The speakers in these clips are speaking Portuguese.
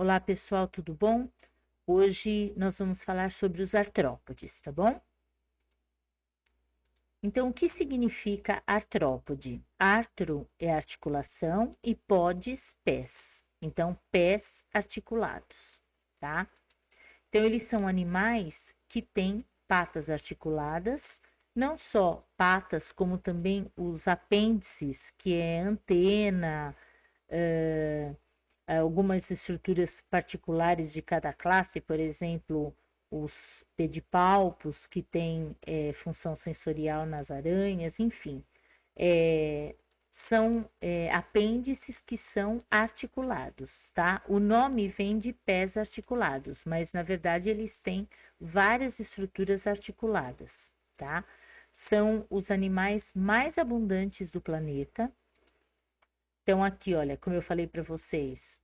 Olá, pessoal, tudo bom? Hoje nós vamos falar sobre os artrópodes, tá bom? Então, o que significa artrópode? Artro é articulação e podes, pés. Então, pés articulados, tá? Então, eles são animais que têm patas articuladas, não só patas, como também os apêndices, que é antena, algumas estruturas particulares de cada classe, por exemplo, os pedipalpos, que têm função sensorial nas aranhas, enfim, é, são apêndices que são articulados, tá? O nome vem de pés articulados, mas na verdade eles têm várias estruturas articuladas, tá? São os animais mais abundantes do planeta. Então, aqui, olha, como eu falei para vocês,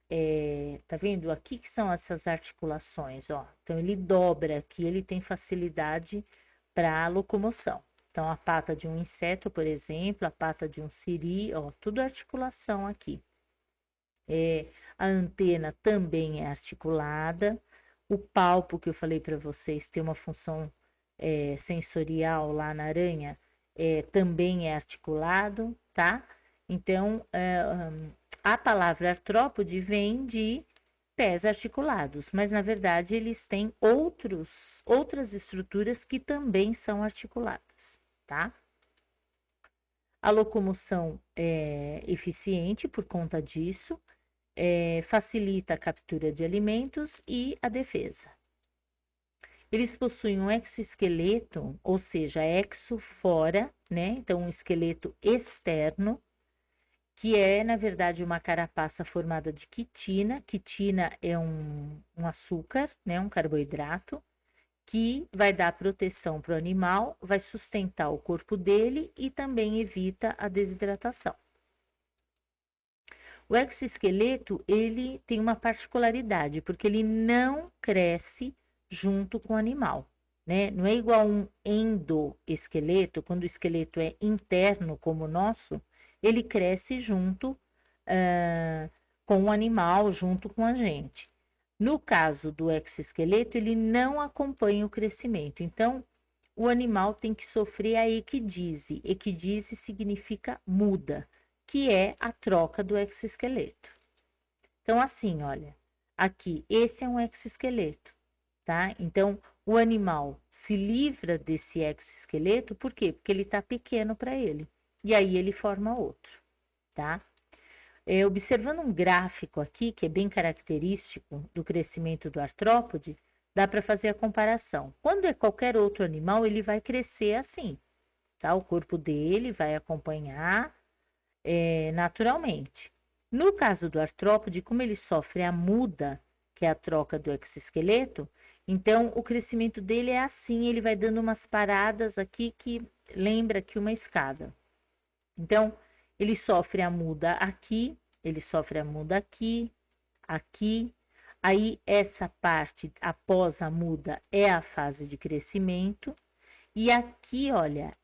tá vendo? Aqui que são essas articulações, ó. Então, ele dobra aqui, ele tem facilidade para locomoção. Então, a pata de um inseto, por exemplo, a pata de um siri, ó, tudo articulação aqui. A antena também é articulada. O palpo que eu falei para vocês tem uma função sensorial lá na aranha, também é articulado, tá? Então, a palavra artrópode vem de pés articulados, mas na verdade eles têm outras estruturas que também são articuladas, tá? A locomoção é eficiente por conta disso, facilita a captura de alimentos e a defesa. Eles possuem um exoesqueleto, ou seja, exo fora, né? Então, um esqueleto externo, que é, na verdade, uma carapaça formada de quitina. Quitina é um açúcar, né? Um carboidrato, que vai dar proteção para o animal, vai sustentar o corpo dele e também evita a desidratação. O exoesqueleto, ele tem uma particularidade, porque ele não cresce junto com o animal, né? Não é igual um endoesqueleto, quando o esqueleto é interno, como o nosso, ele cresce junto com o animal, junto com a gente. No caso do exoesqueleto, ele não acompanha o crescimento. Então, o animal tem que sofrer a equidise. Equidise significa muda, que é a troca do exoesqueleto. Então, assim, olha, aqui, esse é um exoesqueleto, tá? Então, o animal se livra desse exoesqueleto, por quê? Porque ele tá pequeno para ele. E aí ele forma outro, tá? Observando um gráfico aqui, que é bem característico do crescimento do artrópode, dá para fazer a comparação. Quando é qualquer outro animal, ele vai crescer assim, tá? O corpo dele vai acompanhar naturalmente. No caso do artrópode, como ele sofre a muda, que é a troca do exoesqueleto, então o crescimento dele é assim, ele vai dando umas paradas aqui que lembra que uma escada. Então, ele sofre a muda aqui, ele sofre a muda aqui, aqui. Aí, essa parte após a muda é a fase de crescimento. E aqui, olha,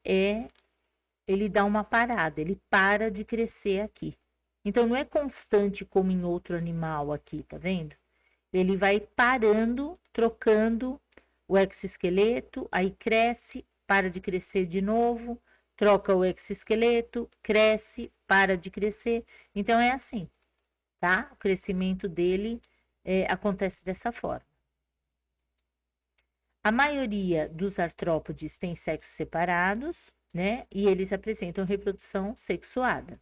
ele dá uma parada, ele para de crescer aqui. Então, não é constante como em outro animal aqui, tá vendo? Ele vai parando, trocando o exoesqueleto, aí cresce, para de crescer de novo, troca o exoesqueleto, cresce, para de crescer. Então é assim, tá? O crescimento dele acontece dessa forma. A maioria dos artrópodes tem sexos separados, né? E eles apresentam reprodução sexuada.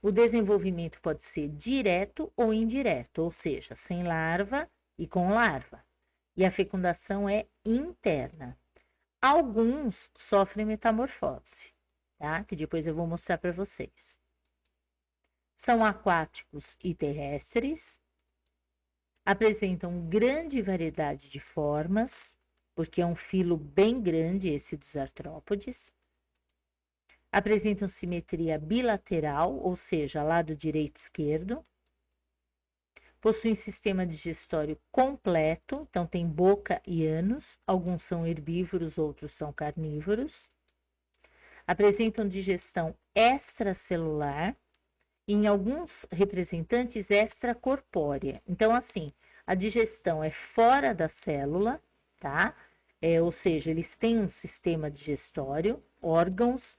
O desenvolvimento pode ser direto ou indireto, ou seja, sem larva e com larva. E a fecundação é interna. Alguns sofrem metamorfose, tá? Que depois eu vou mostrar para vocês. São aquáticos e terrestres, apresentam grande variedade de formas, porque é um filo bem grande esse dos artrópodes. Apresentam simetria bilateral, ou seja, lado direito e esquerdo. Possuem sistema digestório completo, então tem boca e ânus, alguns são herbívoros, outros são carnívoros. Apresentam digestão extracelular em alguns representantes extracorpórea. Então, assim, a digestão é fora da célula, tá? Ou seja, eles têm um sistema digestório, órgãos,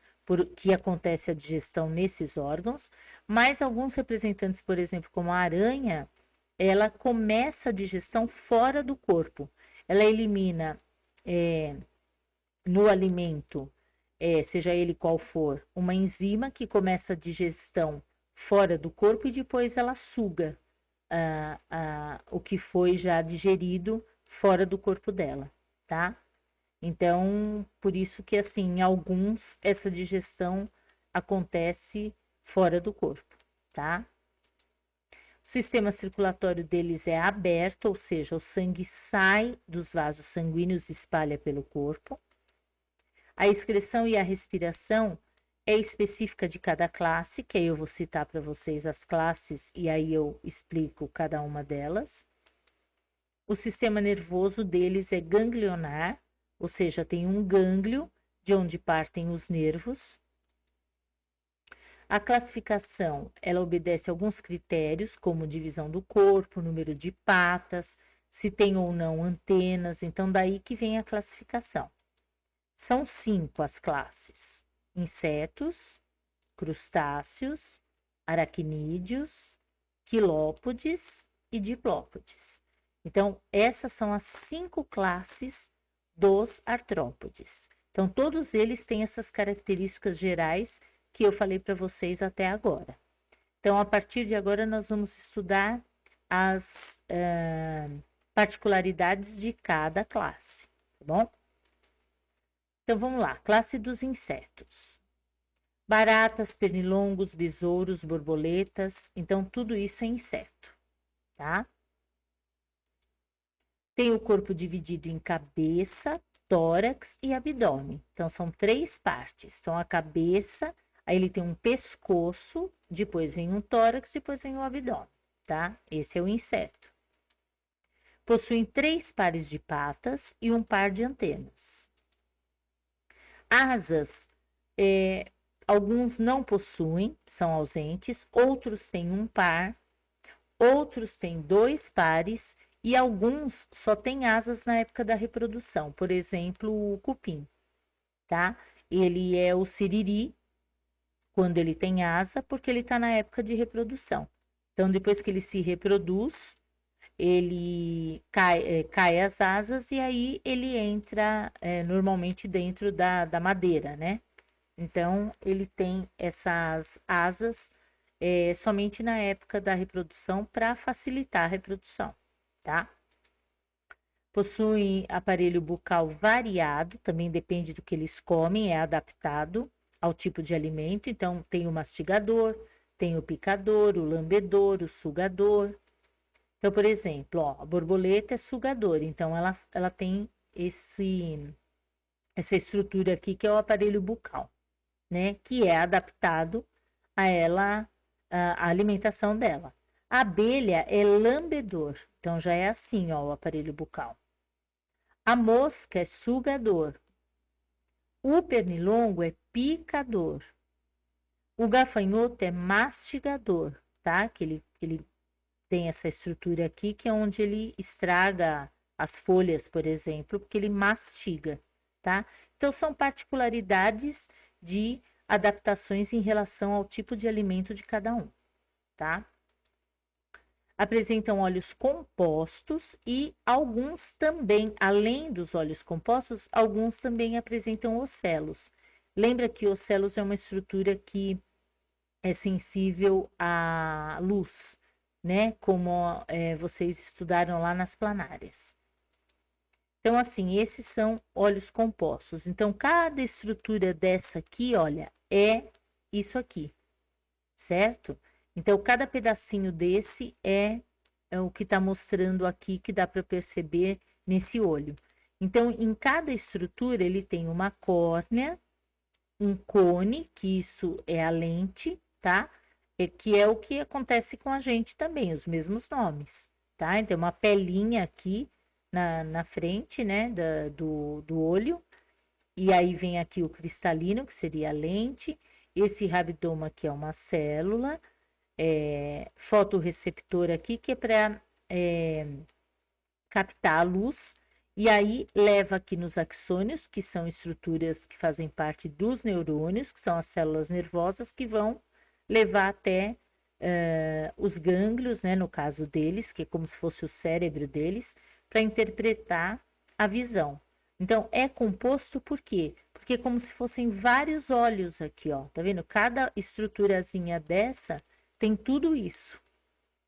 que acontece a digestão nesses órgãos, mas alguns representantes, por exemplo, como a aranha, ela começa a digestão fora do corpo. Ela elimina no alimento, seja ele qual for, uma enzima que começa a digestão fora do corpo e depois ela suga o que foi já digerido fora do corpo dela, tá? Então, por isso que, assim, em alguns, essa digestão acontece fora do corpo, tá? O sistema circulatório deles é aberto, ou seja, o sangue sai dos vasos sanguíneos e espalha pelo corpo. A excreção e a respiração é específica de cada classe, que aí eu vou citar para vocês as classes e aí eu explico cada uma delas. O sistema nervoso deles é ganglionar, ou seja, tem um gânglio de onde partem os nervos. A classificação, ela obedece a alguns critérios, como divisão do corpo, número de patas, se tem ou não antenas, então daí que vem a classificação. São 5 as classes: insetos, crustáceos, aracnídeos, quilópodes e diplópodes. Então, essas são as 5 classes dos artrópodes. Então, todos eles têm essas características gerais que eu falei para vocês até agora. Então, a partir de agora, nós vamos estudar as particularidades de cada classe, tá bom? Então, vamos lá. Classe dos insetos. Baratas, pernilongos, besouros, borboletas. Então, tudo isso é inseto, tá? Tem o corpo dividido em cabeça, tórax e abdômen. Então, são 3 partes. Então, a cabeça, aí ele tem um pescoço, depois vem um tórax, depois vem o abdômen, tá? Esse é o inseto. Possuem 3 pares de patas e um par de antenas. Asas, alguns não possuem, são ausentes, outros têm um par, outros têm 2 pares e alguns só têm asas na época da reprodução. Por exemplo, o cupim, tá? Ele é o siriri quando ele tem asa, porque ele está na época de reprodução. Então, depois que ele se reproduz, ele cai as asas e aí ele entra normalmente dentro da madeira, né? Então, ele tem essas asas somente na época da reprodução para facilitar a reprodução, tá? Possui aparelho bucal variado, também depende do que eles comem, é adaptado ao tipo de alimento. Então, tem o mastigador, tem o picador, o lambedor, o sugador. Então, por exemplo, ó, a borboleta é sugadora, então ela tem essa estrutura aqui que é o aparelho bucal, né? Que é adaptado a ela, a alimentação dela. A abelha é lambedor, então já é assim, ó, o aparelho bucal. A mosca é sugador. O pernilongo é picador. O gafanhoto é mastigador, tá? Que ele tem essa estrutura aqui, que é onde ele estraga as folhas, por exemplo, porque ele mastiga, tá? Então, são particularidades de adaptações em relação ao tipo de alimento de cada um, tá? Apresentam óleos compostos e alguns também, além dos óleos compostos, alguns também apresentam ocelos. Lembra que ocelos é uma estrutura que é sensível à luz, né? Como vocês estudaram lá nas planárias. Então, assim, esses são óleos compostos. Então, cada estrutura dessa aqui, olha, é isso aqui, certo? Então, cada pedacinho desse é o que está mostrando aqui, que dá para perceber nesse olho. Então, em cada estrutura, ele tem uma córnea, um cone, que isso é a lente, tá? Que é o que acontece com a gente também, os mesmos nomes, tá? Então, uma pelinha aqui na frente, né, do olho. E aí vem aqui o cristalino, que seria a lente. Esse rabdoma aqui é uma célula. fotorreceptor aqui, que é para captar a luz, e aí leva aqui nos axônios, que são estruturas que fazem parte dos neurônios, que são as células nervosas, que vão levar até os gânglios, né, no caso deles, que é como se fosse o cérebro deles, para interpretar a visão. Então, é composto por quê? Porque é como se fossem vários olhos aqui, ó. Tá vendo? Cada estruturazinha dessa tem tudo isso,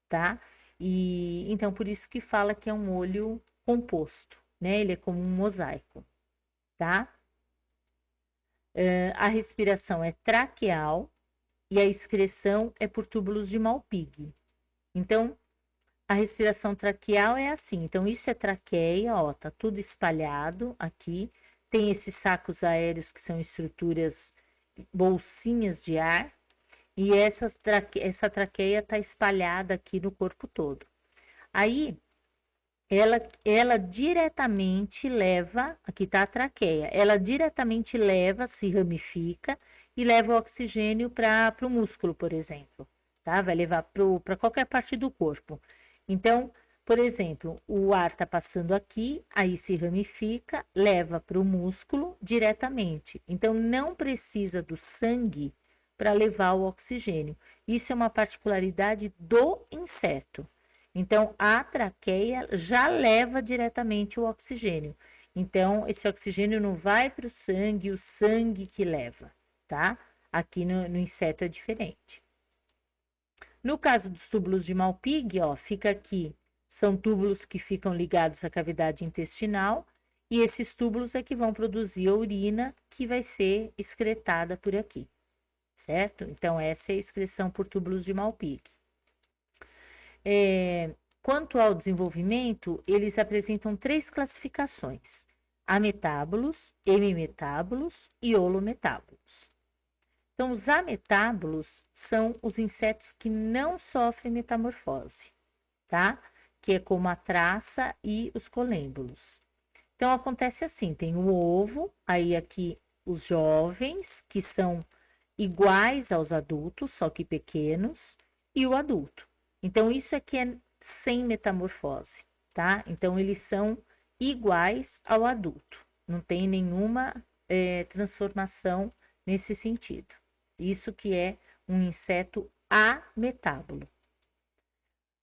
tá? E então, por isso que fala que é um olho composto, né? Ele é como um mosaico, tá? A respiração é traqueal e a excreção é por túbulos de Malpighi. Então, a respiração traqueal é assim. Então, isso é traqueia, ó, tá tudo espalhado aqui. Tem esses sacos aéreos que são estruturas, bolsinhas de ar, e essa traqueia tá espalhada aqui no corpo todo. Aí, ela diretamente leva, aqui tá a traqueia, ela diretamente leva, se ramifica e leva o oxigênio para o músculo, por exemplo, tá? Vai levar para qualquer parte do corpo. Então, por exemplo, o ar tá passando aqui, aí se ramifica, leva para o músculo diretamente. Então, não precisa do sangue para levar o oxigênio. Isso é uma particularidade do inseto. Então, a traqueia já leva diretamente o oxigênio. Então, esse oxigênio não vai para o sangue que leva, tá? Aqui no inseto é diferente. No caso dos túbulos de Malpighi, ó, fica aqui, são túbulos que ficam ligados à cavidade intestinal, e esses túbulos é que vão produzir a urina que vai ser excretada por aqui, certo? Então, essa é a excreção por túbulos de Malpighi. Quanto ao desenvolvimento, eles apresentam 3 classificações: ametábolos, hemimetábolos e holometábolos. Então, os ametábolos são os insetos que não sofrem metamorfose, tá? Que é como a traça e os colêmbulos. Então, acontece assim: tem o ovo, aí aqui os jovens, que são iguais aos adultos, só que pequenos, e o adulto. Então, isso aqui é sem metamorfose, tá? Então, eles são iguais ao adulto, não tem nenhuma transformação nesse sentido. Isso que é um inseto ametábolo.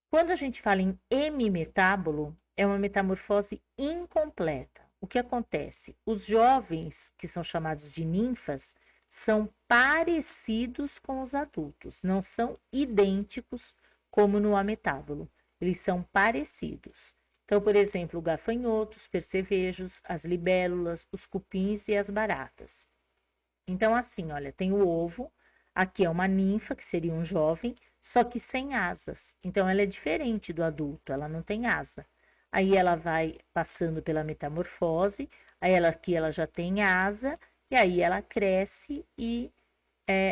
Quando a gente fala em hemimetábolo, é uma metamorfose incompleta. O que acontece? Os jovens, que são chamados de ninfas, são parecidos com os adultos, não são idênticos como no ametábolo. Eles são parecidos. Então, por exemplo, gafanhotos, percevejos, as libélulas, os cupins e as baratas. Então, assim, olha, tem o ovo, aqui é uma ninfa, que seria um jovem, só que sem asas. Então, ela é diferente do adulto, ela não tem asa. Aí ela vai passando pela metamorfose, aí aqui ela já tem asa, e aí ela cresce e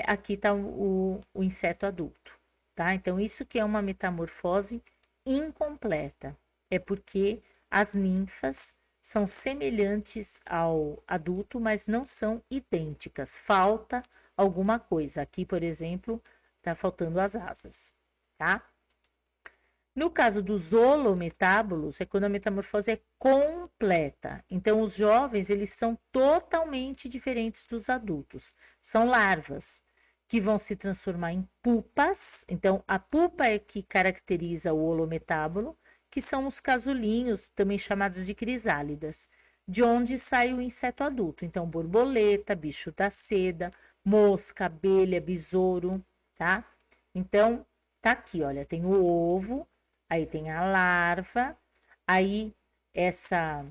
aqui está o inseto adulto, tá? Então, isso que é uma metamorfose incompleta, é porque as ninfas são semelhantes ao adulto, mas não são idênticas, falta alguma coisa. Aqui, por exemplo, tá faltando as asas, tá? No caso dos holometábolos, é quando a metamorfose é completa. Então, os jovens, eles são totalmente diferentes dos adultos. São larvas que vão se transformar em pupas. Então, a pupa é que caracteriza o holometábolo, que são os casulinhos, também chamados de crisálidas, de onde sai o inseto adulto. Então, borboleta, bicho da seda, mosca, abelha, besouro, tá? Então, tá aqui, olha, tem o ovo, aí tem a larva, aí essa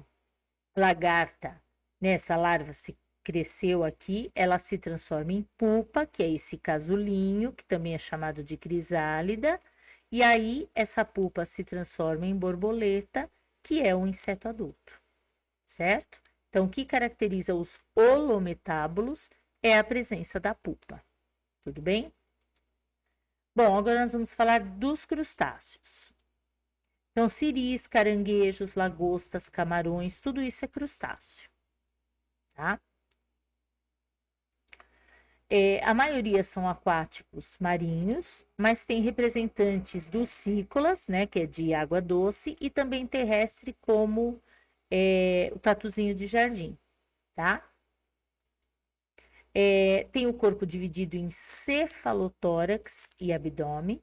lagarta, né, essa larva se cresceu aqui, ela se transforma em pupa, que é esse casulinho, que também é chamado de crisálida, e aí essa pupa se transforma em borboleta, que é um inseto adulto, certo? Então, o que caracteriza os holometábolos é a presença da pupa, tudo bem? Bom, agora nós vamos falar dos crustáceos. Então, siris, caranguejos, lagostas, camarões, tudo isso é crustáceo, tá? A maioria são aquáticos marinhos, mas tem representantes dos cícolas, né, que é de água doce, e também terrestre, como o tatuzinho de jardim, tá? Tem o corpo dividido em cefalotórax e abdômen.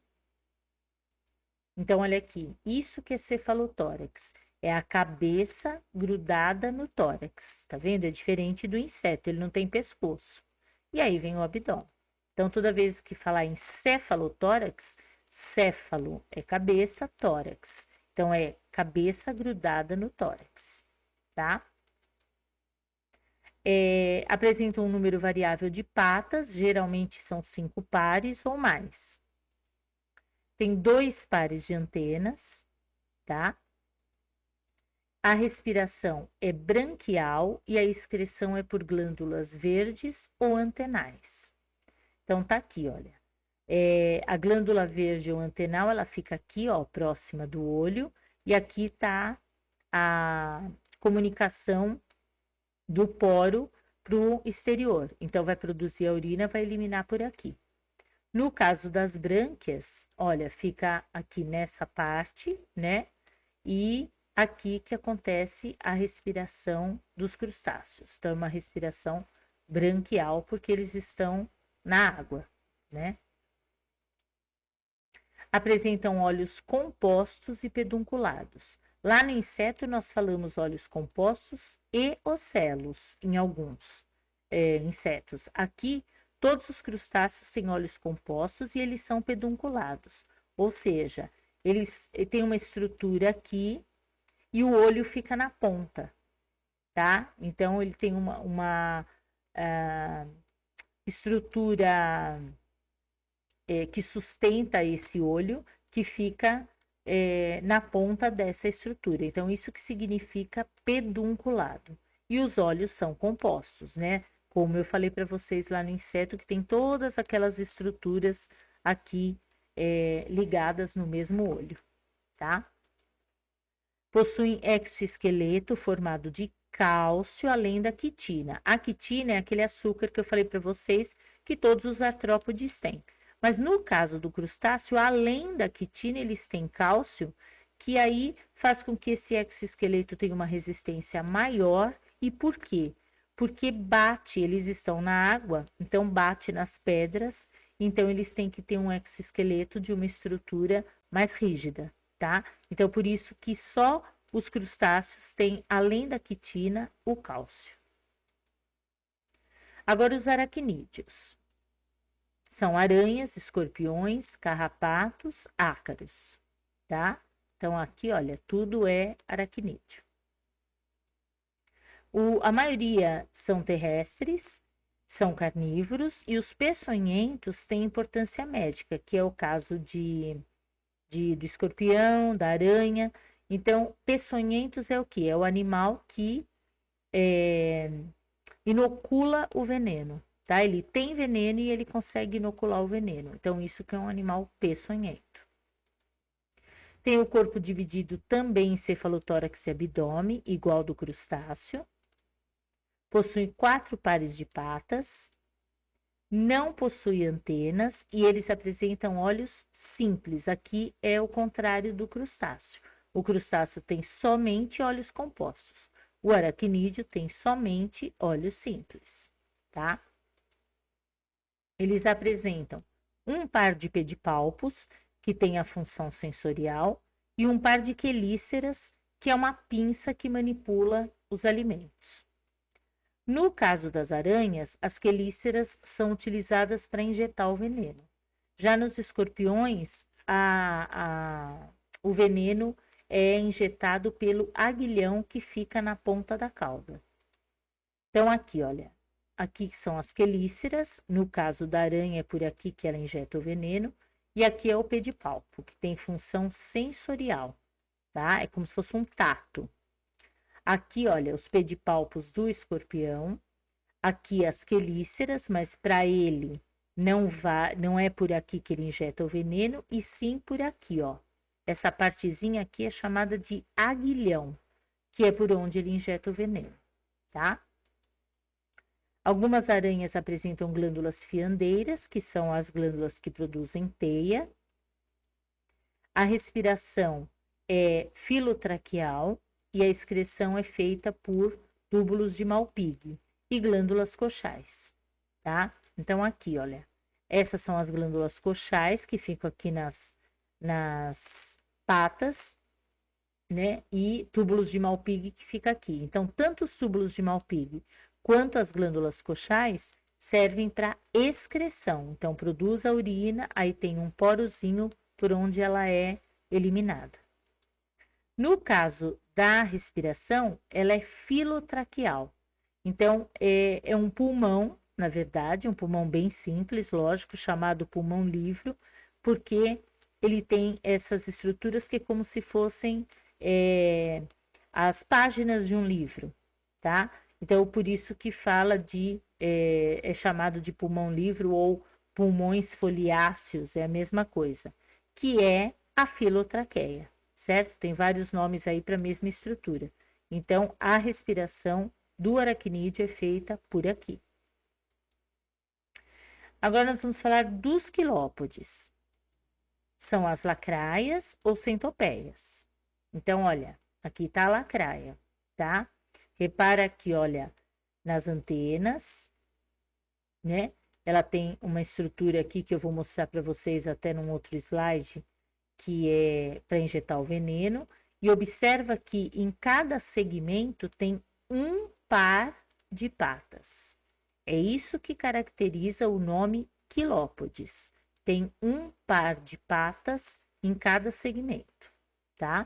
Então, olha aqui, isso que é cefalotórax. É a cabeça grudada no tórax, tá vendo? É diferente do inseto, ele não tem pescoço. E aí vem o abdômen. Então, toda vez que falar em cefalotórax, céfalo é cabeça, tórax. Então, é cabeça grudada no tórax, tá? Apresenta um número variável de patas, geralmente são 5 pares ou mais. Tem 2 pares de antenas, tá? A respiração é branquial e a excreção é por glândulas verdes ou antenais. Então, tá aqui, olha. A glândula verde ou antenal, ela fica aqui, ó, próxima do olho, e aqui tá a comunicação do poro para o exterior. Então, vai produzir a urina, vai eliminar por aqui. No caso das brânquias, olha, fica aqui nessa parte, né? E aqui que acontece a respiração dos crustáceos. Então, é uma respiração branquial, porque eles estão na água, né? Apresentam olhos compostos e pedunculados. Lá no inseto, nós falamos olhos compostos e ocelos, em alguns insetos. Aqui, todos os crustáceos têm olhos compostos e eles são pedunculados. Ou seja, eles têm uma estrutura aqui e o olho fica na ponta, tá? Então, ele tem uma estrutura que sustenta esse olho, que fica na ponta dessa estrutura. Então, isso que significa pedunculado. E os olhos são compostos, né? Como eu falei para vocês lá no inseto, que tem todas aquelas estruturas aqui ligadas no mesmo olho, tá? Possuem exoesqueleto formado de cálcio, além da quitina. A quitina é aquele açúcar que eu falei para vocês que todos os artrópodes têm. Mas no caso do crustáceo, além da quitina, eles têm cálcio, que aí faz com que esse exoesqueleto tenha uma resistência maior. E por quê? Porque bate, eles estão na água, então bate nas pedras, então eles têm que ter um exoesqueleto de uma estrutura mais rígida, tá? Então, por isso que só os crustáceos têm, além da quitina, o cálcio. Agora, os aracnídeos. São aranhas, escorpiões, carrapatos, ácaros, tá? Então, aqui, olha, tudo é aracnídeo. A maioria são terrestres, são carnívoros, e os peçonhentos têm importância médica, que é o caso do escorpião, da aranha. Então, peçonhentos é o que? É o animal que inocula o veneno, tá? Ele tem veneno e ele consegue inocular o veneno. Então, isso que é um animal peçonhento. Tem o corpo dividido também em cefalotórax e abdômen, igual do crustáceo. Possui 4 pares de patas. Não possui antenas e eles apresentam olhos simples. Aqui é o contrário do crustáceo. O crustáceo tem somente olhos compostos. O aracnídeo tem somente olhos simples, tá? Eles apresentam um par de pedipalpos, que tem a função sensorial, e um par de quelíceras, que é uma pinça que manipula os alimentos. No caso das aranhas, as quelíceras são utilizadas para injetar o veneno. Já nos escorpiões, o veneno é injetado pelo aguilhão que fica na ponta da cauda. Então, aqui, olha, aqui são as quelíceras, no caso da aranha é por aqui que ela injeta o veneno, e aqui é o pedipalpo, que tem função sensorial, tá? É como se fosse um tato. Aqui, olha, os pedipalpos do escorpião, aqui as quelíceras, mas para ele não é por aqui que ele injeta o veneno, e sim por aqui, ó. Essa partezinha aqui é chamada de aguilhão, que é por onde ele injeta o veneno, tá? Algumas aranhas apresentam glândulas fiandeiras, que são as glândulas que produzem teia. A respiração é filotraqueal e a excreção é feita por túbulos de Malpighi e glândulas coxais, tá? Então, aqui, olha, essas são as glândulas coxais que ficam aqui nas patas, né? E túbulos de Malpighi que fica aqui. Então, tanto os túbulos de Malpighi quanto as glândulas coxais servem para excreção. Então, produz a urina, aí tem um porozinho por onde ela é eliminada. No caso da respiração, ela é filotraqueal. Então, é um pulmão, na verdade, um pulmão bem simples, lógico, chamado pulmão livre, porque ele tem essas estruturas que é como se fossem as páginas de um livro, tá? Então, por isso que fala é chamado de pulmão livre ou pulmões foliáceos, é a mesma coisa, que é a filotraqueia, certo? Tem vários nomes aí para a mesma estrutura. Então, a respiração do aracnídeo é feita por aqui. Agora nós vamos falar dos quilópodes. São as lacraias ou centopeias. Então, olha, aqui está a lacraia, tá? Repara aqui, olha, nas antenas, né? Ela tem uma estrutura aqui que eu vou mostrar para vocês até num outro slide, que é para injetar o veneno. E observa que em cada segmento tem um par de patas. É isso que caracteriza o nome quilópodes. Tem um par de patas em cada segmento, tá?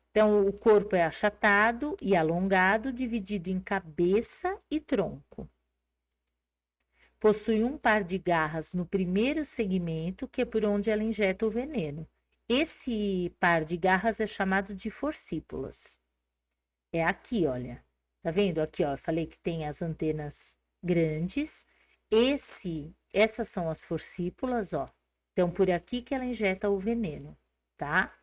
Então, o corpo é achatado e alongado, dividido em cabeça e tronco. Possui um par de garras no primeiro segmento, que é por onde ela injeta o veneno. Esse par de garras é chamado de forcípulas. É aqui, olha. Tá vendo? Aqui, ó, eu falei que tem as antenas grandes. Essas são as forcípulas, ó. Então, por aqui que ela injeta o veneno, tá?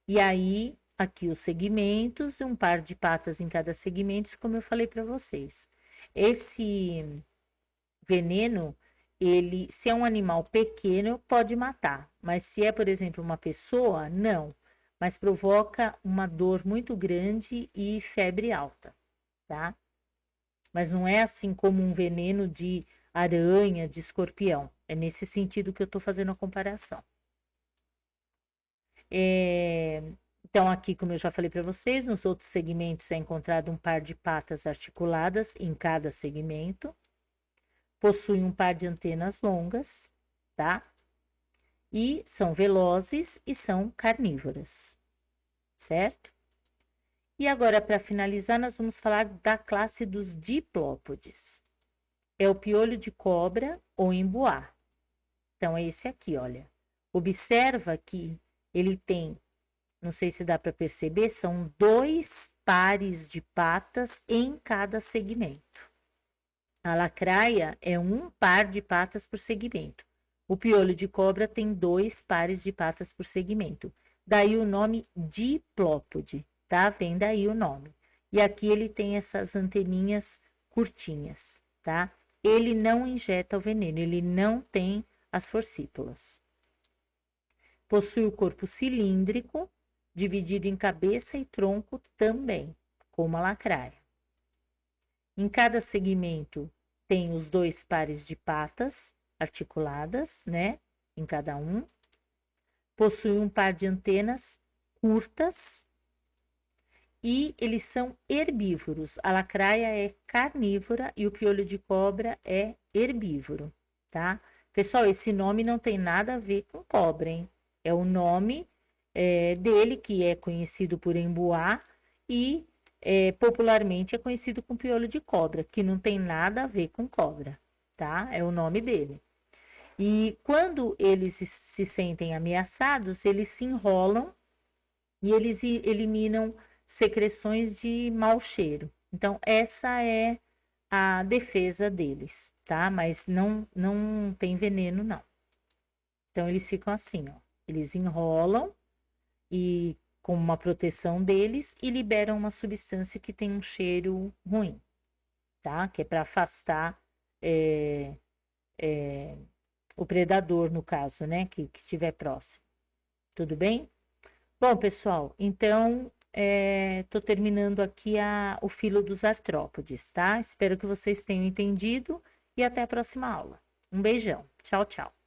E aí, aqui os segmentos, um par de patas em cada segmento, como eu falei para vocês. Esse veneno, se é um animal pequeno, pode matar. Mas se é, por exemplo, uma pessoa, não. Mas provoca uma dor muito grande e febre alta, tá? Mas não é assim como um veneno de aranha, de escorpião. É nesse sentido que eu tô fazendo a comparação. Então, aqui, como eu já falei para vocês, nos outros segmentos é encontrado um par de patas articuladas em cada segmento. Possui um par de antenas longas, tá? E são velozes e são carnívoras, certo? E agora, para finalizar, nós vamos falar da classe dos diplópodes. É o piolho de cobra ou emboá. Então, é esse aqui, olha. Observa que ele tem, não sei se dá para perceber, são 2 pares de patas em cada segmento. A lacraia é um par de patas por segmento. O piolho de cobra tem 2 pares de patas por segmento. Daí o nome diplópode, tá? Vem daí o nome. E aqui ele tem essas anteninhas curtinhas, tá? Ele não injeta o veneno, ele não tem as forcípulas. Possui o corpo cilíndrico, dividido em cabeça e tronco também, como a lacraia. Em cada segmento tem os 2 pares de patas articuladas, né? Em cada um. Possui um par de antenas curtas e eles são herbívoros. A lacraia é carnívora e o piolho de cobra é herbívoro, tá? Pessoal, esse nome não tem nada a ver com cobra, hein? É o nome dele, que é conhecido por emboá, e popularmente é conhecido com piolho de cobra, que não tem nada a ver com cobra, tá? É o nome dele. E quando eles se sentem ameaçados, eles se enrolam e eles eliminam secreções de mau cheiro. Então, essa é a defesa deles, tá? Mas não tem veneno, não. Então, eles ficam assim, ó. Eles enrolam e com uma proteção deles e liberam uma substância que tem um cheiro ruim. tá? Que é para afastar é, é, o predador, no caso, né? Que estiver próximo. Tudo bem? Bom, pessoal, então tô terminando aqui o filo dos artrópodes, tá? Espero que vocês tenham entendido e até a próxima aula. Um beijão. Tchau, tchau.